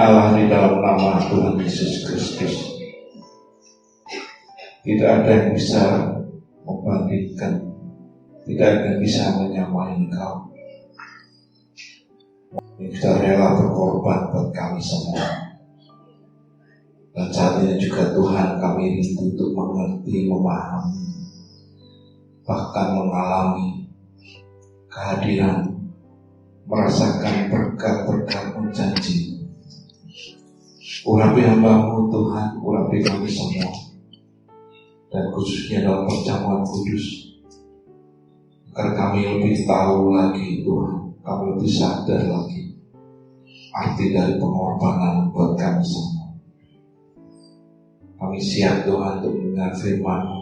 Allah di dalam nama Tuhan Yesus Kristus. Tidak ada yang bisa membandingkan, tidak ada yang bisa menyamai Engkau. Yang sudah rela berkorban buat kami semua. Dan saat ini juga Tuhan, kami rindu untuk mengerti, memahami, bahkan mengalami kehadiran, merasakan berkat-berkat-Mu janji. Urapi hamba-Mu Tuhan, urapi kami semua, dan khususnya dalam perjamuan kudus, agar kami lebih tahu lagi Tuhan, kami lebih sadar lagi arti dari pengorbanan buat kami semua. Kami siap Tuhan untuk mendengar firman-Mu.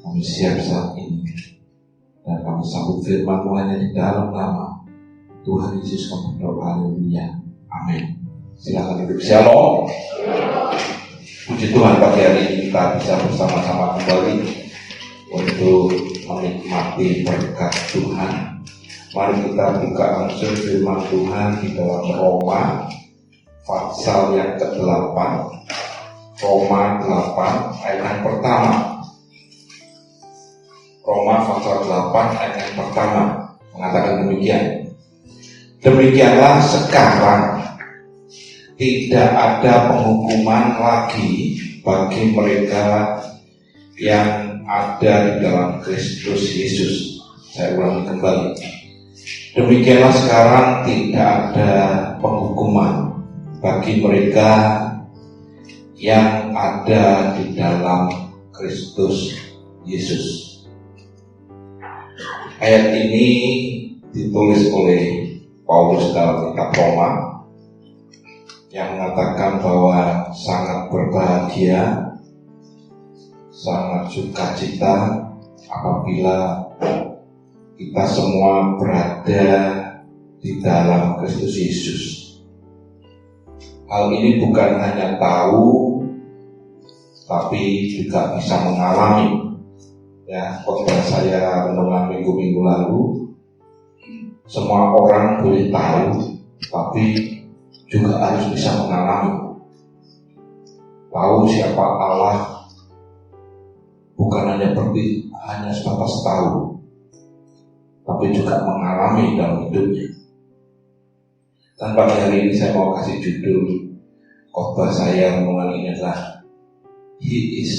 Kami siap saat ini, dan kami sambut firman-Mu hanya di dalam nama Tuhan Yesus kami berdoa. Haleluya. Amin. Silakan duduk. Shalom. Puji Tuhan, pagi hari ini kita bisa bersama-sama kembali untuk menikmati berkat Tuhan. Mari kita buka langsung firman Tuhan di dalam Roma pasal yang ke-8. Roma 8 ayat yang pertama. Roma pasal 8 ayat yang pertama mengatakan demikian. Demikianlah sekarang tidak ada penghukuman lagi bagi mereka yang ada di dalam Kristus Yesus. Saya ulangi kembali. Demikianlah sekarang tidak ada penghukuman bagi mereka yang ada di dalam Kristus Yesus. Ayat ini ditulis oleh Paulus dalam kitab Roma yang mengatakan bahwa sangat berbahagia, sangat sukacita apabila kita semua berada di dalam Kristus Yesus. Hal ini bukan hanya tahu, tapi juga bisa mengalami. Ya, khotbah saya renungan minggu-minggu lalu, semua orang boleh tahu, tapi juga harus bisa mengalami. Tahu siapa Allah bukan hanya sebatas tahu, tapi juga mengalami dalam hidupnya. Dan pada hari ini saya mau kasih judul khotbah saya renungan ini adalah He is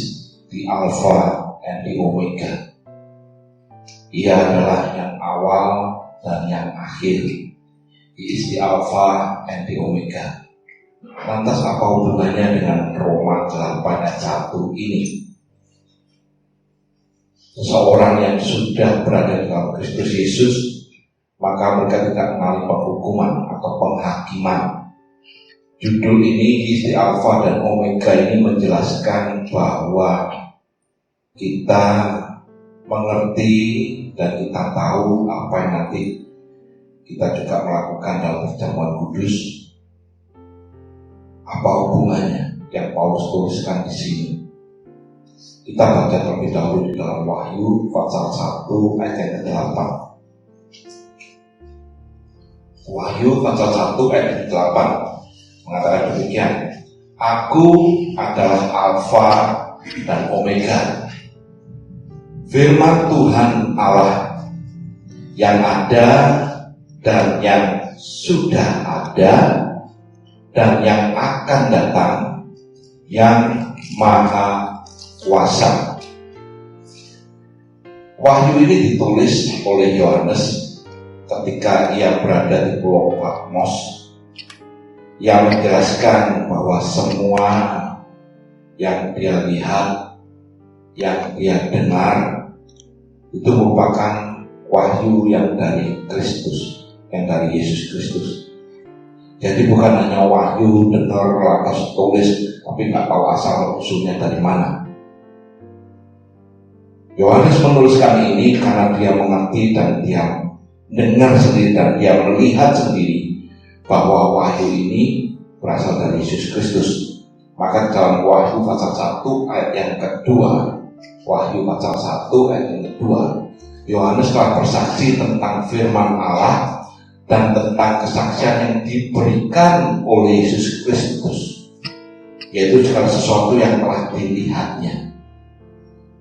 the Alpha and the Omega. Ia adalah yang awal dan yang akhir. He is the Alpha and the Omega. Lantas apa hubungannya dengan Roma 8 ayat 1 ini? Seseorang yang sudah berada di dalam Kristus Yesus, maka mereka tidak mengalami penghukuman atau penghakiman. Judul ini, He is the Alpha dan Omega, ini menjelaskan bahwa kita mengerti dan kita tahu apa yang nanti kita juga melakukan dalam perjamuan kudus. Apa hubungannya yang Paulus tuliskan di sini? Kita baca terlebih dahulu di dalam Wahyu pasal 1 ayat yang ke-8. Wahyu pasal 1 ayat yang ke-8 mengatakan demikian. Aku adalah Alfa dan Omega, firman Tuhan Allah, yang ada dan yang sudah ada dan yang akan datang, yang maha kuasa. Wahyu ini ditulis oleh Yohanes ketika ia berada di Pulau Patmos, yang menjelaskan bahwa semua yang dia lihat, yang dia dengar, itu merupakan wahyu yang dari Kristus, yang dari Yesus Kristus. Jadi bukan hanya wahyu dengar lantas tulis, tapi nggak tahu asal usulnya dari mana. Yohanes menuliskan ini karena dia mengerti dan dia dengar sendiri dan dia melihat sendiri bahwa wahyu ini berasal dari Yesus Kristus. Maka dalam Wahyu pasal 1 ayat yang kedua, Wahyu pasal 1 ayat yang kedua, Yohanes telah bersaksi tentang firman Allah dan tentang kesaksian yang diberikan oleh Yesus Kristus, yaitu segala sesuatu yang telah dilihatnya.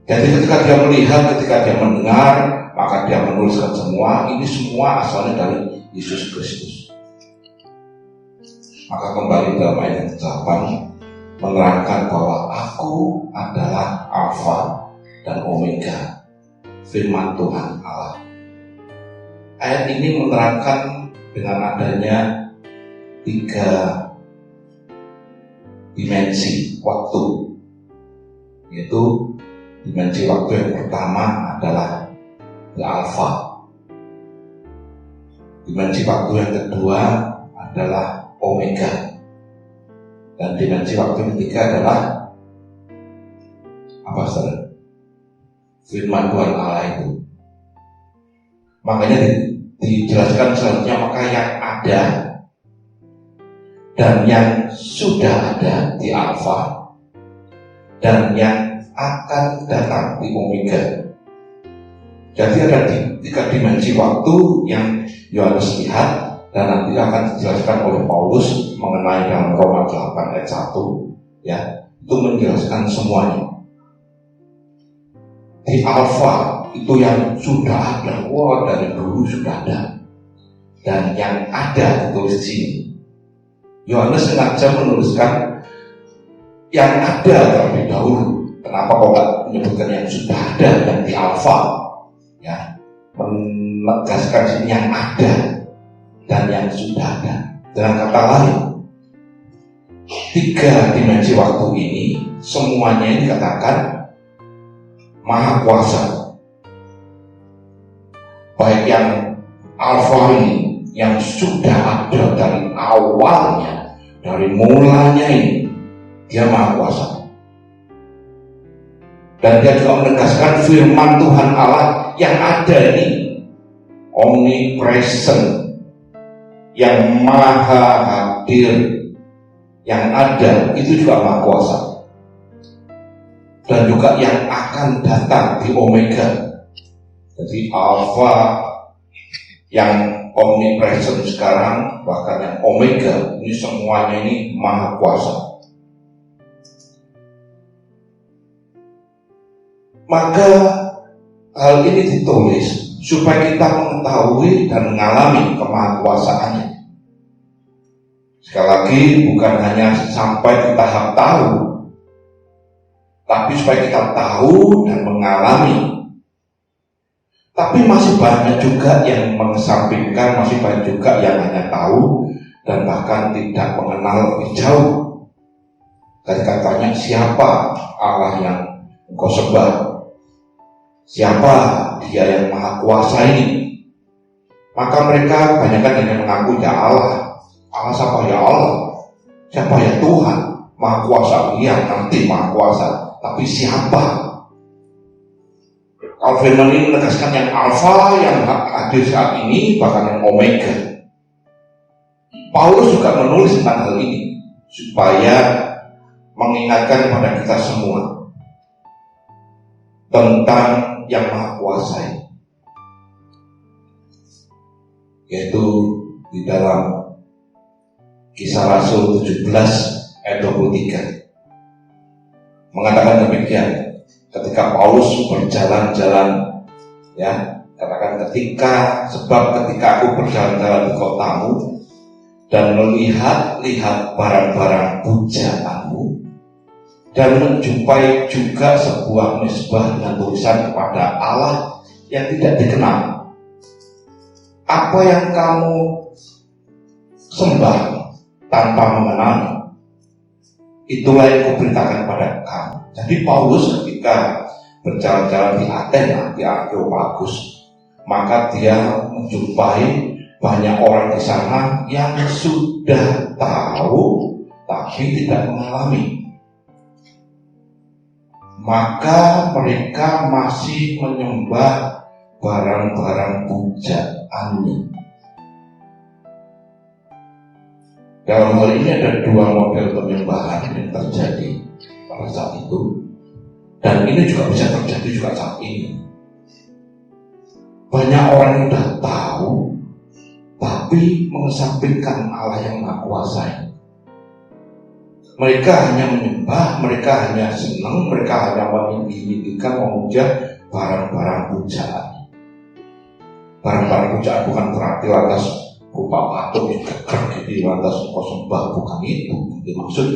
Jadi ketika dia melihat, ketika dia mendengar, maka dia menuliskan semua. Ini semua asalnya dari Yesus Kristus. Maka kembali dalam ayat yang ke-8 menerangkan bahwa aku adalah Alfa dan Omega, firman Tuhan Allah. Ayat ini menerangkan dengan adanya 3 dimensi waktu, yaitu dimensi waktu yang pertama adalah Alfa, dimensi waktu yang kedua adalah Omega, dan dimensi waktu yang ketiga adalah apa saudara? Firman Tuhan Allah itu. Makanya dijelaskan selanjutnya, maka yang ada dan yang sudah ada di Alfa dan yang akan datang di Omega. Jadi ada 3 dimensi waktu yang Yohanes lihat, dan nanti akan dijelaskan oleh Paulus mengenai dalam Roma 8 ayat 1, ya, itu menjelaskan semuanya. Di Alfa itu yang sudah ada, dari dulu sudah ada, dan yang ada ditulis di sini. Yohanes sengaja menuliskan yang ada terlebih dahulu. Kenapa kok nggak menyebutkan yang sudah ada, yang di Alfa, ya, menegaskan sini yang ada dan yang sudah ada. Dengan kata lain, 3 dimensi waktu ini semuanya ini dikatakan maha kuasa. Baik yang Alfa ini, yang sudah ada dari awalnya, dari mulanya ini, dia maha kuasa. Dan dia juga menegaskan firman Tuhan Allah yang ada ini omnipresent, yang maha hadir, yang ada itu juga maha kuasa. Dan juga yang akan datang di Omega. Jadi Alfa yang omnipresent sekarang, bahkan yang Omega, ini semuanya ini maha kuasa. Maka hal ini ditulis supaya kita mengetahui dan mengalami kemahakuasaannya. Sekali lagi, bukan hanya sampai di tahap tahu, tapi supaya kita tahu dan mengalami. Tapi masih banyak juga yang mengesampingkan, masih banyak juga yang hanya tahu dan bahkan tidak mengenal lebih jauh. Ketika tanya, siapa Allah yang engkau sembah? Siapa dia yang maha kuasa ini? Maka mereka kebanyakan hanya mengaku, ya Allah. Allah siapa? Ya Allah. Siapa? Ya Tuhan. Maha kuasa, iya nanti maha kuasa. Tapi siapa? Kalau firman ini menegaskan yang Alfa, yang hadir saat ini, bahkan yang Omega. Paulus juga menulis tentang hal ini supaya mengingatkan kepada kita semua tentang yang maha kuasa ini, yaitu di dalam Kisah Rasul 17 ayat 23 mengatakan demikian. Ketika Paulus berjalan-jalan, ya, katakan sebab ketika aku berjalan-jalan di kotamu dan melihat barang-barang pujaanmu dan menjumpai juga sebuah mezbah dengan tulisan kepada Allah yang tidak dikenal. Apa yang kamu sembah tanpa mengenalnya, itulah yang kuberitakan kepada kamu. Jadi Paulus ketika berjalan-jalan di Athena, di Areopagus, maka dia menjumpai banyak orang di sana yang sudah tahu tapi tidak mengalami. Maka mereka masih menyembah barang-barang pujaannya. Dalam hal ini ada 2 model penyembahan yang terjadi pada saat itu, dan ini juga bisa terjadi juga saat ini. Banyak orang yang sudah tahu tapi mengesampingkan Allah yang Maha Kuasa. Mereka hanya menyembah, mereka hanya senang, mereka hanya meninggikan, memuja barang-barang pujaan. Barang-barang pujaan bukan berarti lantas rupa patung yang geger gitu, lantas kau sembah, bukan itu yang dimaksud.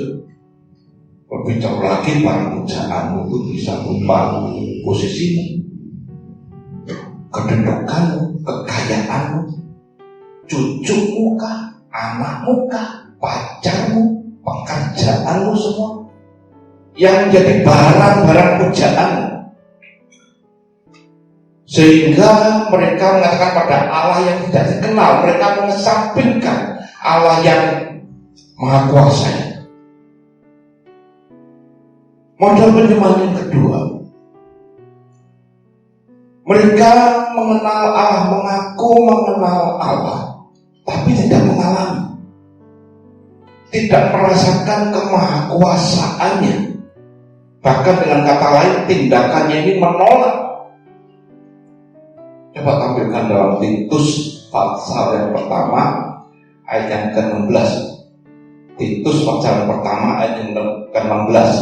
Lebih jauh lagi, barang pujaanmu itu bisa berupa posisimu, kedudukanmu, kekayaanmu, cucumu kah, anakmu kah, pacarmu, pekerjaanmu, semua yang menjadi barang-barang pujaanmu. Sehingga mereka mengatakan pada Allah yang tidak dikenal, mereka mengesampingkan Allah yang Maha Kuasa. Model penyembahan yang kedua, mereka mengenal Allah, mengaku mengenal Allah, tapi tidak mengalami, tidak merasakan kemahakuasaannya. Bahkan dengan kata lain, tindakannya ini menolak. Coba tampilkan dalam Titus pasal yang pertama ayat yang ke-16. Titus pasal yang pertama ayat yang ke-16.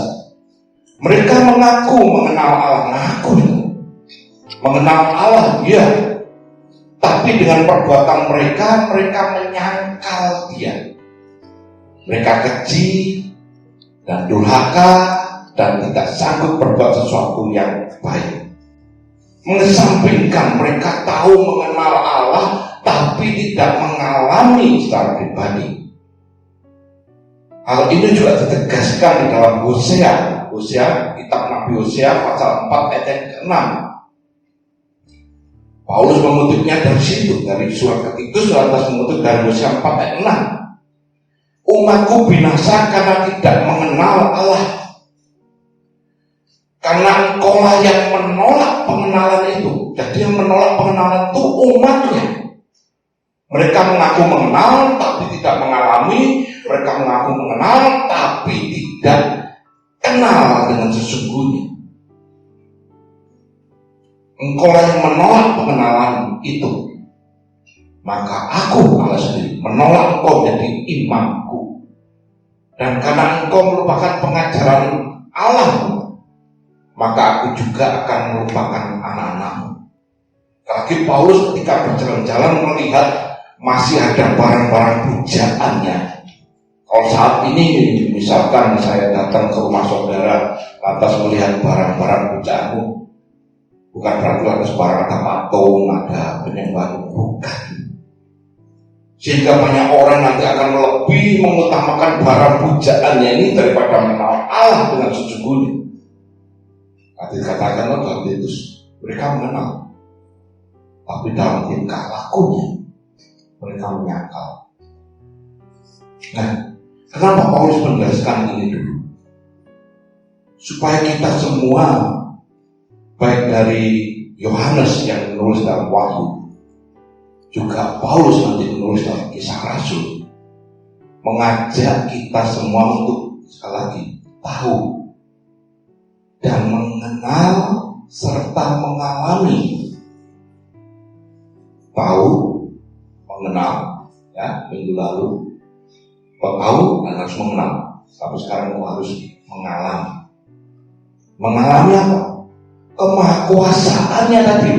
Mereka mengaku mengenal Allah, mengenal Allah, ya, tapi dengan perbuatan mereka menyangkal Dia. Mereka keji dan durhaka dan tidak sanggup berbuat sesuatu yang baik. Mengesampingkan mereka tahu mengenal Allah, tapi tidak mengalami secara pribadi. Hal ini juga ditegaskan di dalam Hosea, kitab Nabi Hosea pasal 4 ayat yang ke-6. Paulus mengutipnya dari situ, dari surat ke Titus, lantas mengutip dari Hosea 4 ayat 6. Umatku binasa karena tidak mengenal Allah. Karena engkaulah yang menolak pengenalan itu. Jadi yang menolak pengenalan itu umatnya. Mereka mengaku mengenal tapi tidak mengalami. Mereka mengaku mengenal tapi tidak kenal dengan sesungguhnya. Engkaulah yang menolak pengenalan itu. Maka aku Allah sendiri menolak engkau jadi imamku. Dan karena engkau merupakan pengajaran Allah, maka aku juga akan melupakan anak-anakmu. Lagi Paulus ketika berjalan-jalan melihat masih ada barang-barang pujaannya. Kalau saat ini misalkan saya datang ke rumah saudara lantas melihat barang-barang pujaanmu, bukan berarti lantas barang ada patung, ada penyembahan, bukan. Sehingga banyak orang nanti akan lebih mengutamakan barang pujaannya ini daripada mengenal Allah dengan sesungguhnya. Dikatakan dalam Titus, mereka mengenal, tapi dalam tingkah lakunya mereka menyangkal. Nah, kenapa Paulus menjelaskan ini dulu? Supaya kita semua, baik dari Yohanes yang menulis dalam Wahyu, juga Paulus nanti menulis dalam Kisah Rasul, mengajak kita semua untuk sekali lagi tahu dan mengenal serta mengalami. Tahu, mengenal, ya, minggu lalu tahu dan harus mengenal. Tapi sekarang harus mengalami. Mengalami apa? Kemahakuasaannya tadi.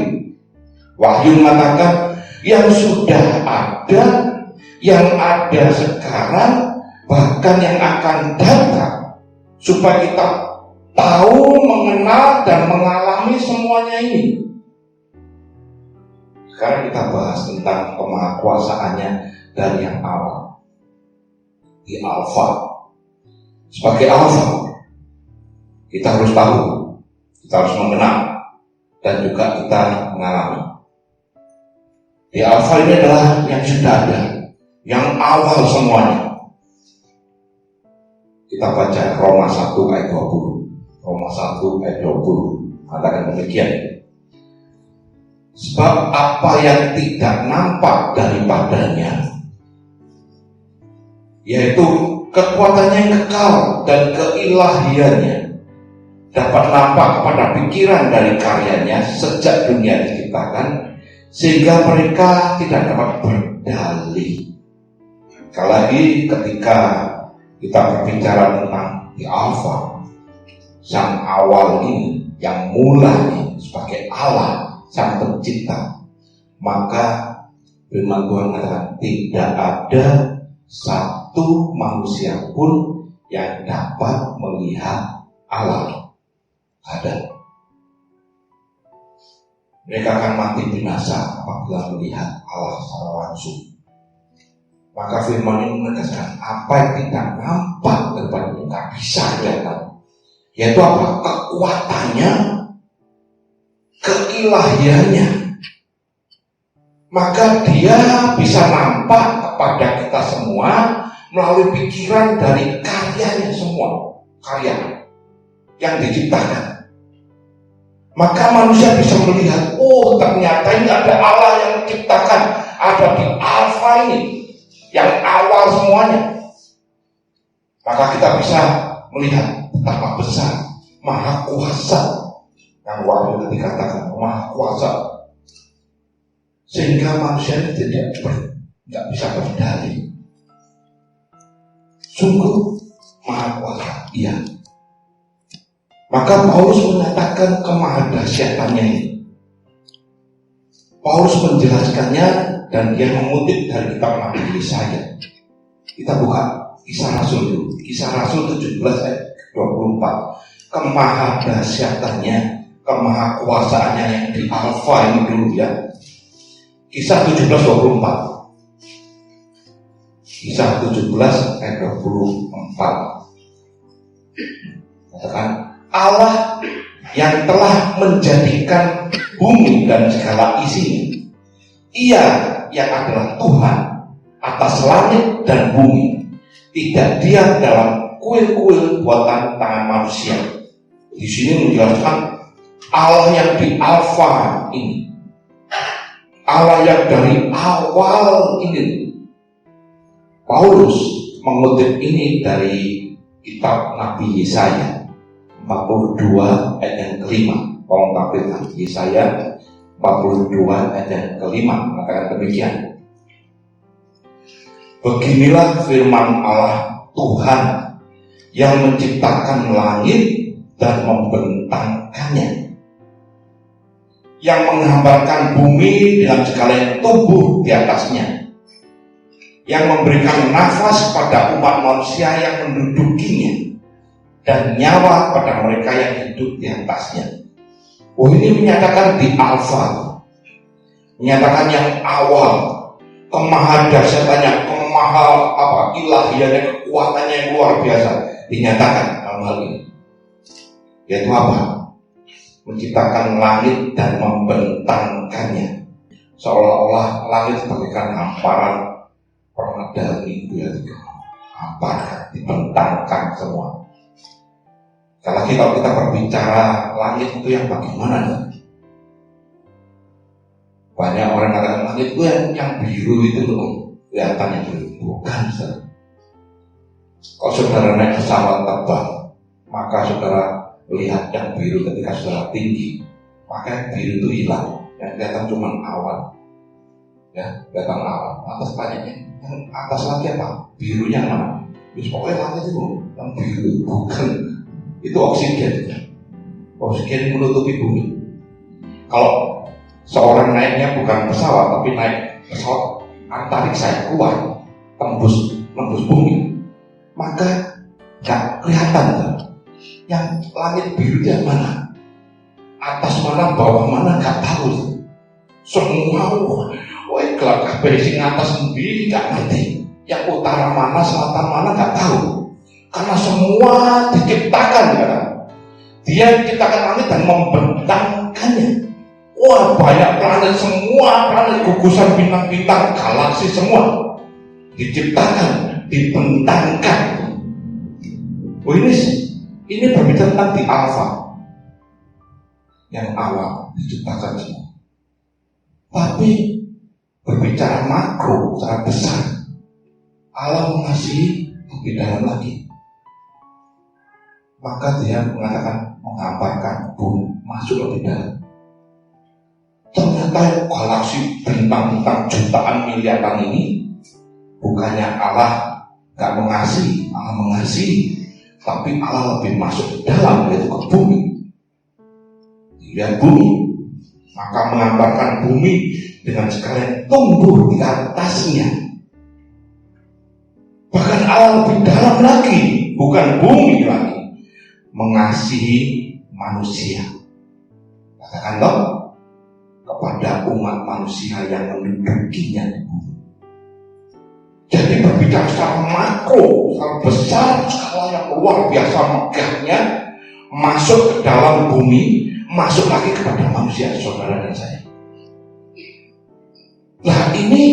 Wahyu mengatakan yang sudah ada, yang ada sekarang, bahkan yang akan datang, supaya kita tahu, mengenal, dan mengalami semuanya ini. Sekarang kita bahas tentang kemahakuasaannya dari yang awal. Di Alfa. Sebagai Alfa, kita harus tahu, kita harus mengenal, dan juga kita mengalami. Di Alfa ini adalah yang sudah ada, yang awal semuanya. Kita baca Roma 1 ayat 20. Roma 1 ayat 20 katakan demikian. Sebab apa yang tidak nampak daripadanya, yaitu kekuatannya yang kekal dan keilahiannya, dapat nampak kepada pikiran dari karyanya sejak dunia diciptakan, sehingga mereka tidak dapat berdalih kembali. Sekali lagi ketika kita berbicara tentang di Alfa, sang awal ini, yang mulai sebagai Allah, sang pencipta, maka firman Tuhan katakan tidak ada satu manusia pun yang dapat melihat Allah. Ada. Mereka akan mati binasa apabila melihat Allah secara langsung. Maka firman ini menegaskan apa yang tidak nampak daripada kita bisa kelihatan, yaitu apa? Kekuatannya, keilahiannya. Maka dia bisa nampak kepada kita semua melalui pikiran dari karyanya semua, karya yang diciptakan. Maka manusia bisa melihat, oh ternyata ini ada Allah yang menciptakan, ada di Alfa ini, yang awal semuanya. Maka kita bisa melihat betapa besar, maha kuasa, yang Wahyu dikatakan maha kuasa, sehingga manusia ini tidak bisa berdalih. Sungguh maha kuasa, iya. Maka Paulus menyatakan kemahadahsyatannya ini. Paulus menjelaskannya dan dia mengutip dari kitab Nabi Yesaya. Kita buka Kisah Rasul dulu. Kisah Rasul 17 ayat 24. Kemahadahsyatannya, kemahakuasaannya yang di Alfa ini dulu ya. Kisah 17:24. Kisah 17 ayat 24. Katakan Allah yang telah menjadikan bumi dan segala isinya. Ia yang adalah Tuhan atas langit dan bumi, tidak diam dalam kuil-kuil buatan tangan manusia. Di sini menjelaskan Allah yang di Alfa ini, Allah yang dari awal ini. Paulus mengutip ini dari kitab Nabi Yesaya 42 ayat yang kelima. Tolong tampilkan Yesaya 42 ayat yang kelima mengatakan demikian. Beginilah firman Allah Tuhan yang menciptakan langit dan membentangkannya, yang menghamparkan bumi dengan segala yang tumbuh di atasnya, yang memberikan nafas pada umat manusia yang mendudukinya, dan nyawa pada mereka yang hidup di atasnya. Oh, ini menyatakan di Alfa, menyatakan yang awal, kemahadahsyatannya, ilahiannya, kekuatannya yang luar biasa dinyatakan dalam hal ini. Yaitu apa? Menciptakan langit dan membentangkannya, seolah-olah langit bagaikan hamparan permadani itu ya, hamparkan, dibentangkan semua. Kalau kita berbicara langit itu yang bagaimana ya? Banyak orang katakan langit itu yang biru itu loh, kelihatannya biru. Bukan, saudara. Kalau saudara naik pesawat terbang, maka saudara melihat yang biru ketika saudara tinggi, maka yang biru itu hilang, yang kelihatan cuma awan. Ya, kelihatan awan. Atas banyaknya, yang atas lagi apa? Birunya mana? Terus pokoknya langit itu yang biru, bukan. Itu oksigen. Oksigen menutupi bumi. Kalau seorang naiknya bukan pesawat, tapi naik pesawat antariksa kuat, tembus bumi, maka gak kelihatan. Yang langit biru itu yang mana? Atas mana, bawah mana, gak tahu. Semua gelap kabeh sing atas sendiri gak ngerti. Yang utara mana, selatan mana gak tahu. Karena semua diciptakan ya. Dia menciptakan langit dan membentangkannya. Wah, banyak planet, semua planet, gugusan bintang-bintang, galaksi semua diciptakan, dibentangkan. Oh, ini berbicara tentang di Alfa, yang awal diciptakan semua. Tapi berbicara makro, secara besar, Allah mengasihi lebih dalam lagi. Maka dia mengatakan menghamparkan bumi masuk lebih dalam. Ternyata galaksi bintang-bintang jutaan miliaran ini Bukannya Allah gak mengasihi, Allah mengasihi, tapi Allah lebih masuk ke dalam, yaitu ke bumi. Lihat bumi, maka mengambarkan bumi dengan sekalian tumbuh di atasnya. Bahkan Allah lebih dalam lagi, bukan bumi lagi, mengasihi manusia. Katakan toh, kepada umat manusia yang mendudukinya di bumi. Jadi berbicara secara makro, secara besar, skala yang luar biasa megahnya, masuk ke dalam bumi, masuk lagi kepada manusia, saudara dan saya. Nah ini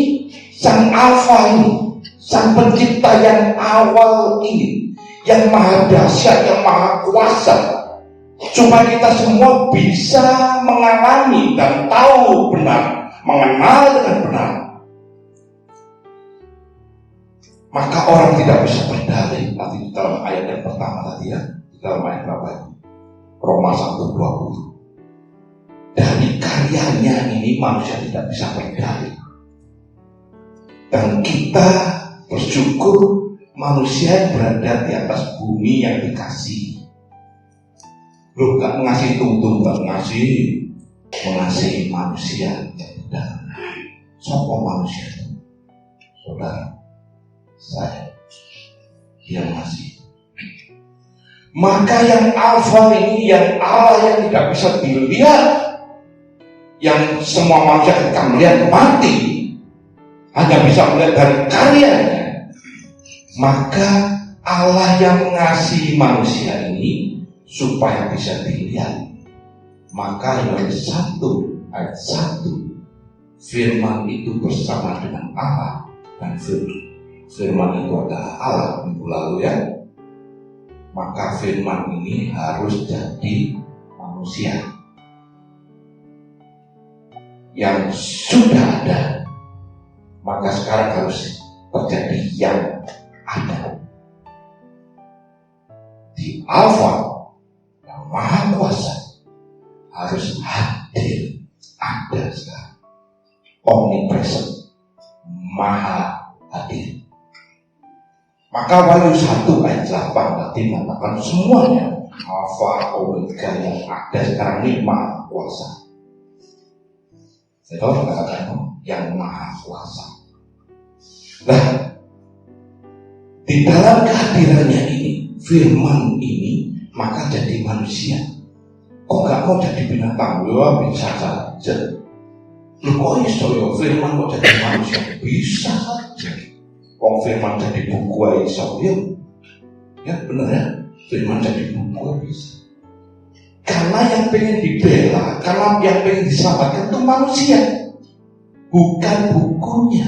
sang Alfa ini, sang pencipta yang awal ini, yang maha dahsyat, yang maha kuasa, supaya kita semua bisa mengalami dan tahu benar, mengenal dengan benar. Maka orang tidak bisa berdalih. Nanti di dalam ayat yang pertama tadi ya, di dalam ayat berapa itu? Roma 1:20. Dari karyanya ini manusia tidak bisa berdalih. Dan kita bersyukur manusia yang berada di atas bumi yang dikasihi. Loh, gak mengasihi tungtung, gak mengasihi manusia yang tidak. Siapa manusia itu? Saudara, saya, dia mengasihi. Maka yang Alfa ini, yang Allah yang tidak bisa dilihat, yang semua manusia ketika melihat mati, hanya bisa melihat dari karyanya. Maka Allah yang mengasihi manusia ini supaya bisa dilihat. Maka Yohanes 1 ayat 1, firman itu bersama dengan Allah, dan firman itu adalah Allah minggu lalu ya. Maka firman ini harus jadi manusia yang sudah ada. Maka sekarang harus terjadi yang ada. Di Alfa yang maha kuasa harus hadir, ada sekarang, omnipresent, maha hadir. Maka Wahyu 1 ayat 8 tadi mengatakan semuanya Alfa Omega yang ada sekarang ini maha kuasa. Saya tahu katakan yang maha kuasa. Nah, di dalam kehadirannya ini, firman ini, maka jadi manusia. Kok gak mau jadi binatang? Ya bisa saja. Loh kok iso ya firman kok jadi manusia? Bisa saja. Kok firman jadi buku iso ya? Ya benar ya, firman jadi buku bisa. Karena yang pengen dibela, karena yang pengen diselamatkan itu manusia, bukan bukunya.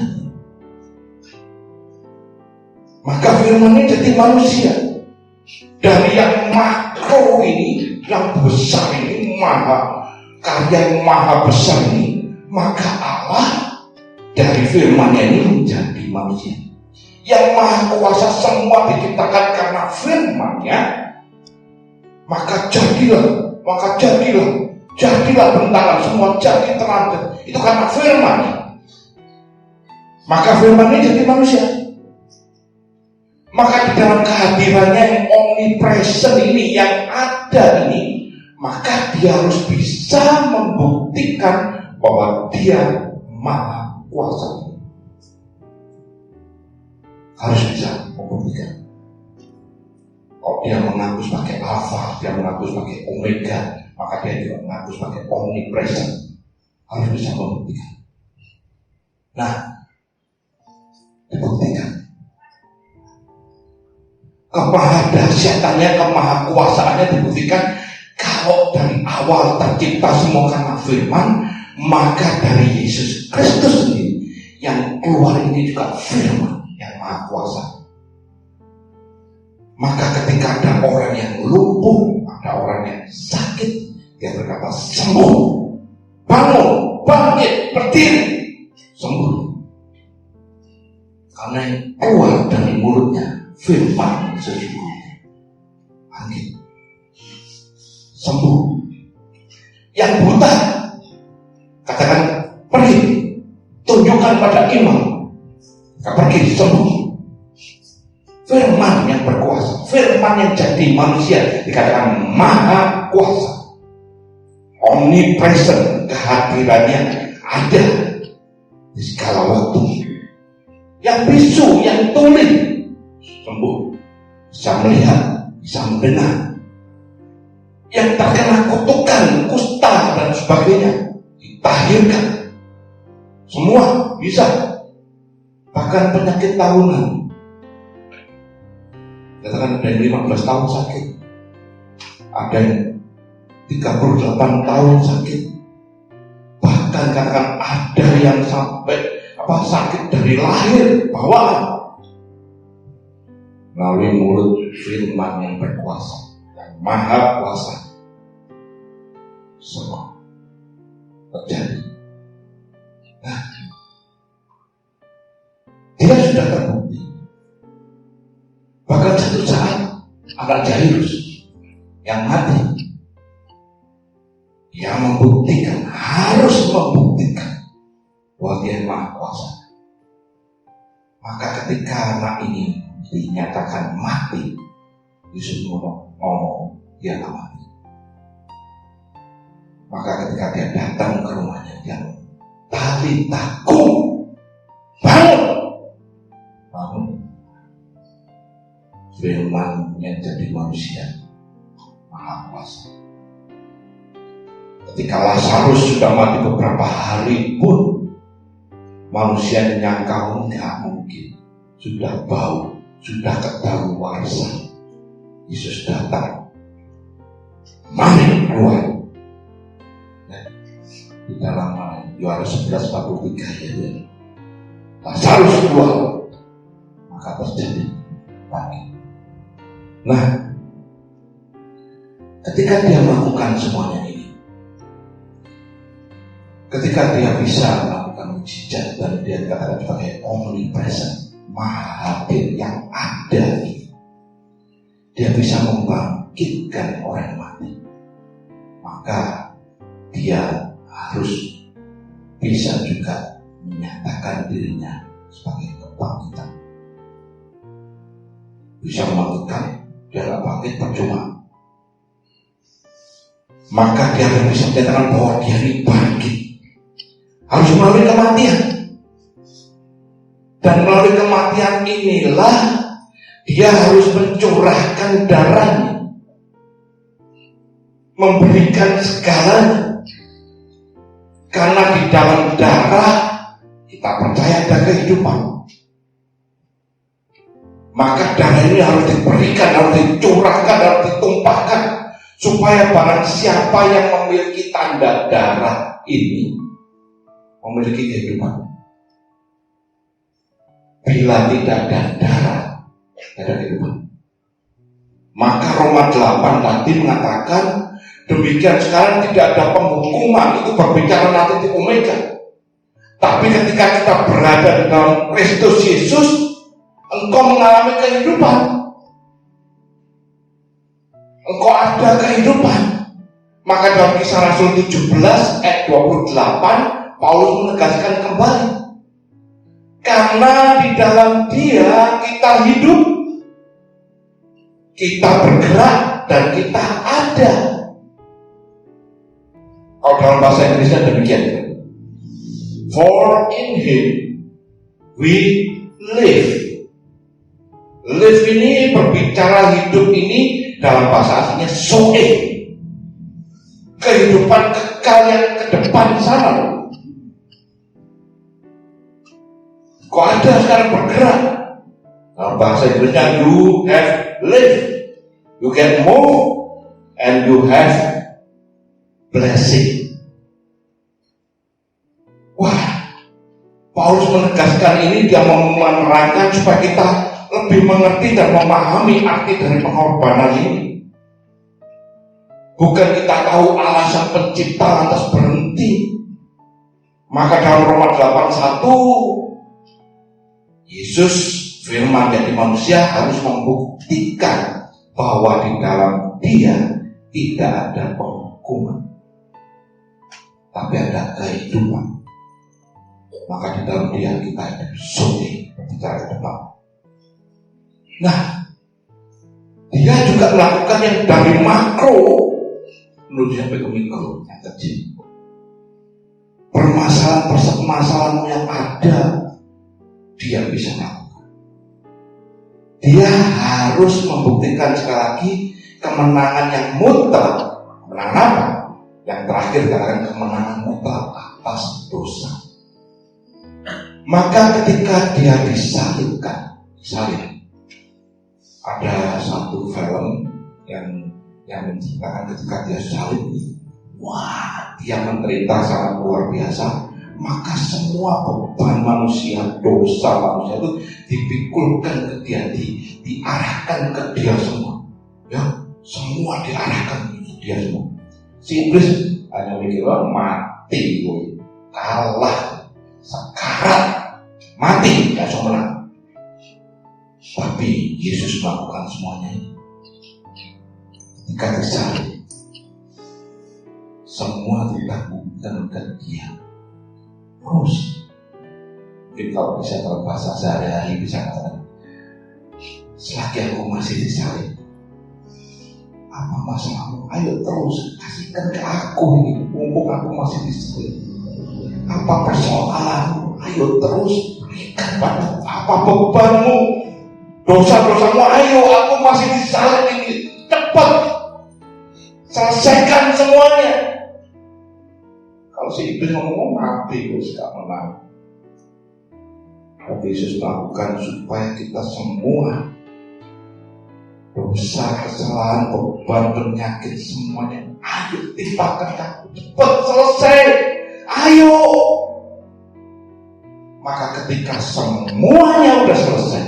Maka firman ini jadi manusia. Dari yang makro ini, yang besar ini, maha karya yang maha besar ini, maka Allah dari firman-Nya ini menjadi manusia. Yang maha kuasa semua diciptakan karena firman-Nya, maka jadilah bentangan, semua jadi teladan. Itu karena firman. Maka firman ini jadi manusia. Maka di dalam kehadirannya yang omnipresent ini, yang ada ini, maka dia harus bisa membuktikan bahwa dia maha kuasa. Harus bisa membuktikan. Kalau dia mengaku sebagai Alfa, dia mengaku sebagai Omega, maka dia juga mengaku sebagai omnipresent. Harus bisa membuktikan. Nah, dibuktikan. Kemahadahsyatannya, kemahakuasaannya dibuktikan kalau dari awal tercipta semua karena firman, maka dari Yesus Kristus sendiri yang keluar ini juga firman yang maha kuasa. Maka ketika ada orang yang lumpuh, ada orang yang sakit, dia berkata sembuh, bangun, bangkit, berdiri, sembuh. Karena yang keluar dari mulutnya firman sesungguhnya, bangkit, sembuh. Yang buta, katakan pergi, tunjukkan pada imam, pergi sembuh. Firman yang berkuasa, firman yang jadi manusia dikatakan maha kuasa, omnipresent, kehadirannya ada di segala waktu. Yang bisu, yang tuli sembuh, bisa melihat, bisa mendengar. Yang terkena kutukan, kusta dan sebagainya ditahirkan, semua bisa. Bahkan penyakit tahunan, katakan ada yang 15 tahun sakit, ada yang 38 tahun sakit, bahkan katakan ada yang sampai sakit dari lahir bawaan, melalui mulut firman yang berkuasa, yang maha kuasa, semua terjadi. Nah, dia sudah terbukti. Bahkan satu saat anak Jairus yang mati, dia membuktikan, harus membuktikan bahwa dia maha kuasa. Maka ketika anak ini dinyatakan mati, Yesus ngomong dia gak mati. Maka ketika dia datang ke rumahnya, dia Talita kum, bangun. Firman yang jadi manusia maha kuasa. Ketika Lazarus sudah mati beberapa hari pun, manusia menyangka enggak mungkin, sudah bau, sudah kedaluarsa. Yesus datang, mari keluar. Di dalam Yohanes 11:43 ya, Lazarus keluar, maka terjadi bangkit. Nah, ketika dia melakukan semuanya ini, ketika dia bisa melakukan mujizat dan dia dikatakan sebagai omnipresent, maha hadir yang ada ini, dia bisa membangkitkan orang mati, maka dia harus bisa juga menyatakan dirinya sebagai kebangkitan. Bisa membangkitkan, dia gak bangkit percuma. Maka dia harus bisa menyatakan bahwa dia ini bangkit, harus melalui kematian. Dan melalui kematian inilah dia harus mencurahkan darahnya, memberikan segalanya. Karena di dalam darah kita percaya ada kehidupan. Maka darah ini harus diberikan, harus dicurahkan, harus ditumpahkan, supaya barang siapa yang memiliki tanda darah ini memiliki kehidupan. Bila tidak ada darah, tidak ada kehidupan. Maka Roma 8 tadi mengatakan, demikian sekarang tidak ada penghukuman, itu berbicara nanti di omega. Tapi ketika kita berada di dalam Kristus Yesus, engkau mengalami kehidupan. Engkau ada kehidupan. Maka dalam Kisah Rasul 17 ayat 28, Paulus menegaskan kembali, karena di dalam Dia kita hidup, kita bergerak, dan kita ada. Kalau dalam bahasa Inggrisnya demikian, for in Him we live. Live ini berbicara hidup ini dalam bahasa aslinya zoe, kehidupan kekal yang ke depan sana. Kok ada sekarang bergerak? Dalam bahasa Inggrisnya you have lived, you can move, and you have blessing. Wah, Paulus menegaskan ini, dia mau menerangkan supaya kita lebih mengerti dan memahami arti dari pengorbanan ini. Bukan kita tahu alasan pencipta lantas berhenti. Maka dalam Roma 8:1, Yesus firman jadi manusia harus membuktikan bahwa di dalam Dia tidak ada penghukuman, tapi ada kehidupan. Maka di dalam Dia kita hidup zoe, bicara ke depan. Nah, dia juga melakukan yang dari makro menuju sampai ke mikro, yang kecil. Permasalahan yang ada, dia bisa melakukan. Dia harus membuktikan sekali lagi kemenangan yang mutlak. Kemenangan apa? Yang terakhir katakan kemenangan mutlak atas dosa. Maka ketika dia disalibkan, ada satu film yang menceritakan ketika dia salib, wah, dia menderita sangat luar biasa. Maka semua beban manusia, dosa manusia itu dipikulkan ke dia, diarahkan ke dia semua. Ya, semua diarahkan ke dia semua. Si iblis hanya mikir mati, kalah, sekarat, mati, gak bisa menang. Tapi Yesus melakukan semuanya ini. Ketika disalib, semua ditanggung ke dia. Terus, mungkin kalau bisa dalam bahasa sehari-hari bisa katakan, selagi aku masih disalib, apa masalahmu? Ayo terus kasihkan ke aku ini, mumpung aku masih disalib. Apa persoalanmu? Ayo terus berikan padaku. Apa bebanmu? Dosa-dosamu? Ayo, aku masih disalib ini. Cepat selesaikan semuanya. Kalau si iblis ngomong mati, terus gak menang. Tapi Yesus lakukan supaya kita semua dosa, kesalahan, beban, penyakit semuanya, ayo timpakan aku, cepat selesai, ayo. Maka ketika semuanya udah selesai,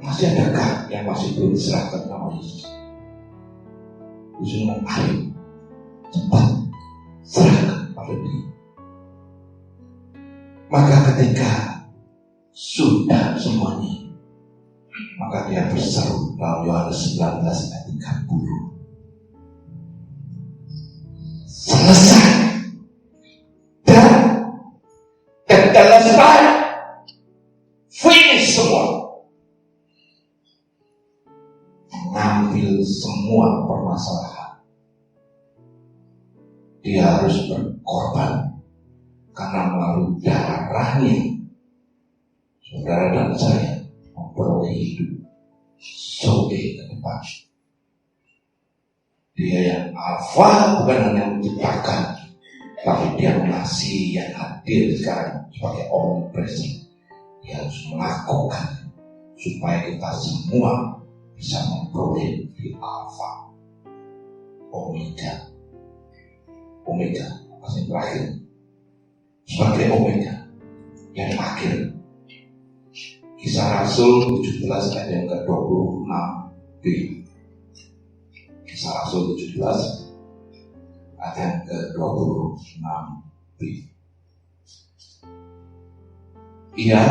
masih adakah yang masih belum diserahkan sama Yesus? Yesus ngomong, ayo cepat serahkan pada dia. Maka ketika sudah semuanya, maka dia berseru dalam Yohanes 19 ayat 30, selesai dan selesai, finish semua. Mengambil semua permasalahan. Dia harus berkorban karena melalui darahnya saudara dan saya memperoleh hidup sore ke depan. Dia yang alfa, bukan hanya menciptakan, tapi dia mengasihi yang hadir sekarang sebagai omnipresent. Dia harus melakukan supaya kita semua bisa memperoleh di alfa, omega, apa yang terakhir, sebagai omega yang akhir. Kisah Rasul 17 ayat yang ke-26b. Kisah Rasul 17 ayat yang ke-26b. Ia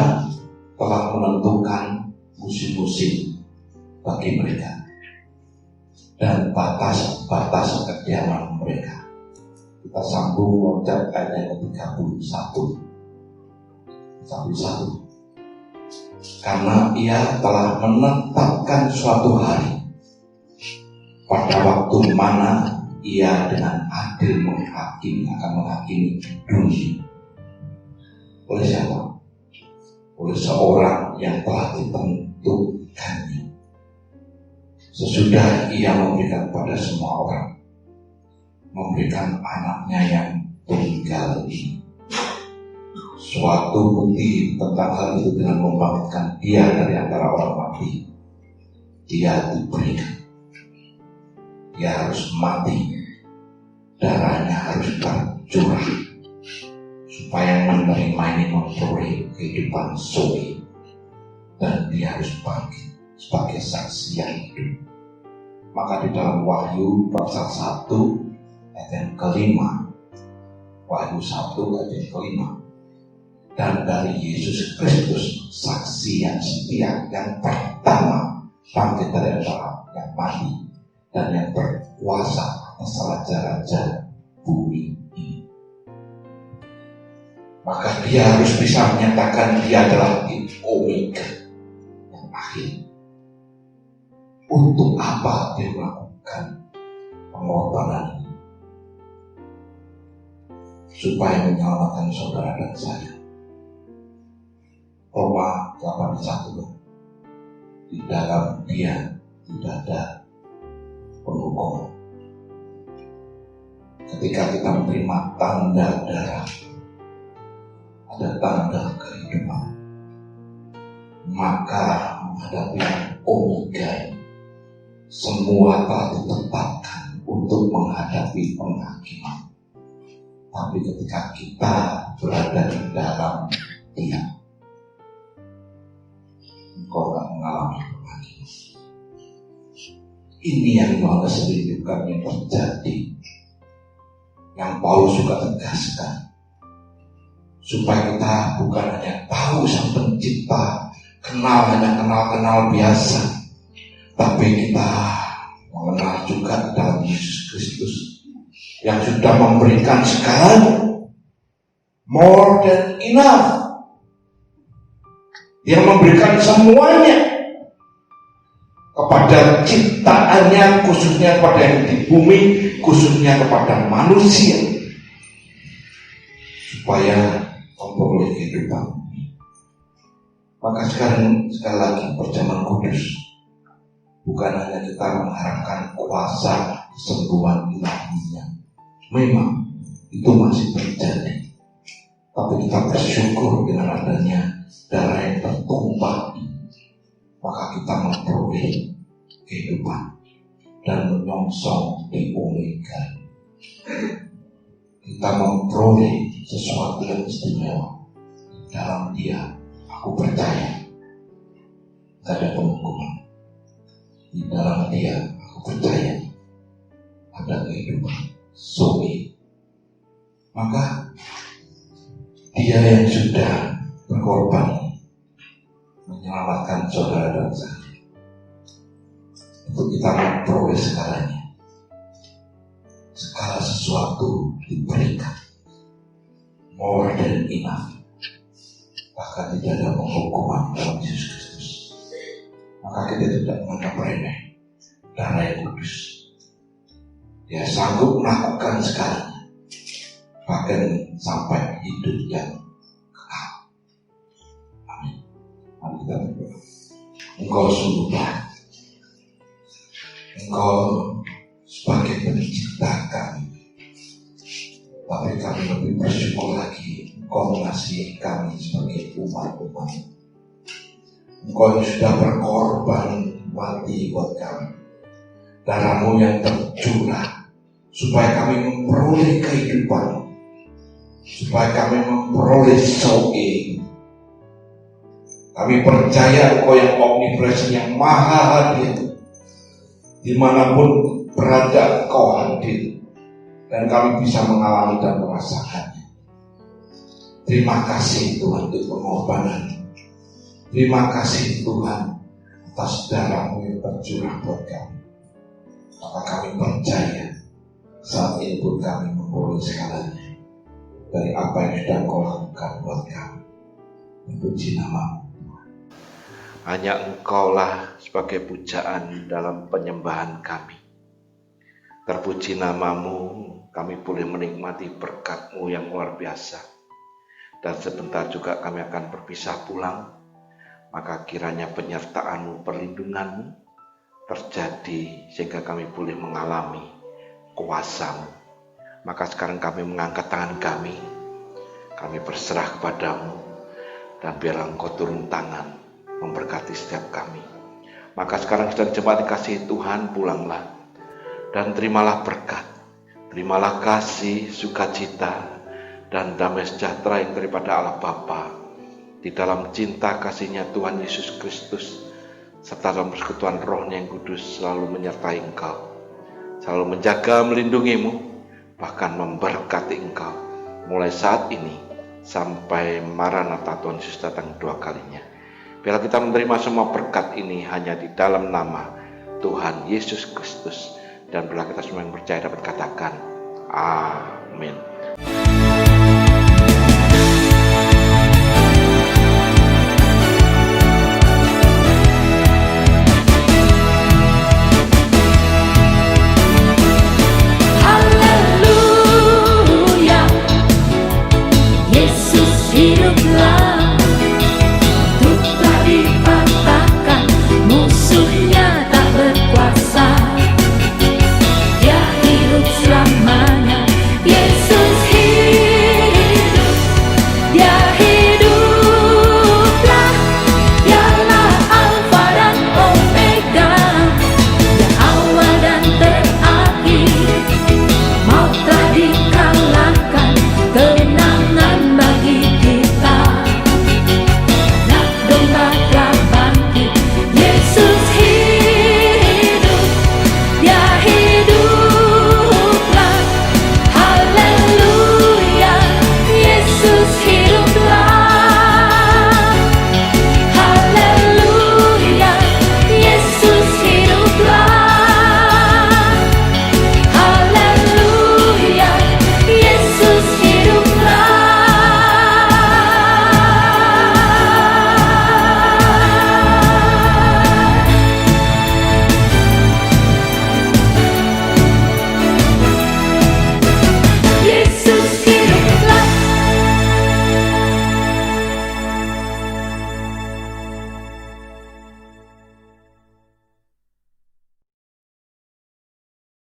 telah menentukan musim-musim bagi mereka dan batas-batas kediaman mereka. Kita sambung loncat ayat yang ke-31. Karena ia telah menetapkan suatu hari pada waktu mana ia dengan adil akan menghakimi dunia. Oleh siapa? Oleh seorang yang telah ditentukannya. Sesudah ia memberikan pada semua orang, memberikan anaknya yang tunggal ini, suatu bukti tentang hal itu dengan membangkitkan dia dari antara orang mati. Dia diberikan, dia harus mati, darahnya harus tercurah supaya menerima ini memperoleh kehidupan suri, dan dia harus bangkit sebagai saksi yang hidup. Maka di dalam Wahyu pasal 1 ayat yang kelima, Wahyu 1 ayat yang kelima, dan dari Yesus Kristus saksi yang setia, yang pertama bangkit dari antara yang mati dan yang berkuasa atas raja-raja bumi ini. maka dia harus bisa menyatakan dia adalah Omega yang akhir. Untuk apa dia melakukan pengorbanan ini? Supaya menyelamatkan saudara dan saya. Roma 8:1, di dalam dia tidak ada penghukuman. Ketika kita menerima tanda darah, ada tanda kehidupan, maka menghadapi Omega semua telah ditetapkan untuk menghadapi penghakiman. Tapi ketika kita berada di dalam dia, engkau akan mengalami penghakiman. Ini yang Yohanes rindukan yang terjadi, yang Paulus juga tegaskan, supaya kita bukan hanya tahu Sang Pencipta, kenal biasa, tapi kita mengenal juga dalam Yesus Kristus yang sudah memberikan segalanya, more than enough. Dia memberikan semuanya kepada ciptaannya, khususnya kepada yang di bumi, khususnya kepada manusia, supaya memperoleh kehidupan. Maka sekali lagi perjamuan kudus bukan hanya kita mengharapkan kuasa kesembuhan ilahinya. Memang itu masih terjadi, tapi kita bersyukur dengan adanya darah yang tertumpah, maka kita memperoleh kehidupan dan menyongsong di Omega. Kita memperoleh sesuatu yang istimewa. Dalam dia aku percaya tidak ada penghukuman. Di dalam dia aku percaya ada kehidupan. Maka dia yang sudah berkorban menyelamatkan saudara dan saya, untuk kita memperoleh segalanya. Segala sesuatu diberikan, more than enough. Bahkan tidak ada penghukuman dalam Yesus Kristus. Maka kita tidak menganggap remeh darah yang kudus. Dia sanggup melakukan segalanya, bahkan sampai hidup yang kekal. Amin. Mari kita berdoa. Engkau sungguh baik. Engkau sebagai pencipta kami, tapi kami lebih bersyukur lagi Engkau mengasihi kami sebagai umat-umat. Engkau yang sudah berkorban mati buat kami. Darah-Mu yang tercurah supaya kami memperoleh kehidupan, supaya kami memperoleh Zoe. Kami percaya Engkau yang omnipresent, yang maha hadir, dimanapun berada Engkau hadir, dan kami bisa mengalami dan merasakannya. Terima kasih Tuhan untuk pengorbanan. Terima kasih Tuhan atas darah-Mu yang tercurah buat kami. Maka kami percaya saat ini pun kami memperoleh segalanya dari apa yang sudah Engkau lakukan buat kami. Puji nama-Mu. Hanya Engkaulah sebagai pujaan dalam penyembahan kami. Terpuji nama-Mu, kami boleh menikmati berkat-Mu yang luar biasa. Dan sebentar juga kami akan berpisah pulang. Maka kiranya penyertaan-Mu, perlindungan-Mu terjadi sehingga kami boleh mengalami kuasa-Mu. Maka sekarang kami mengangkat tangan kami berserah kepada-Mu, dan biarlah Engkau turun tangan memberkati setiap kami. Maka sekarang sedang jemaat dikasihi Tuhan, pulanglah dan terimalah berkat, terimalah kasih, sukacita, dan damai sejahtera yang daripada Allah Bapa di dalam cinta kasih-Nya Tuhan Yesus Kristus, serta dalam persekutuan Roh-Nya yang kudus selalu menyertai engkau, selalu menjaga, melindungi-Mu, bahkan memberkati engkau mulai saat ini sampai Maranatha Tuhan Yesus datang kedua kalinya. Biarlah kita menerima semua berkat ini hanya di dalam nama Tuhan Yesus Kristus, dan biarlah kita semua yang percaya dapat katakan amin.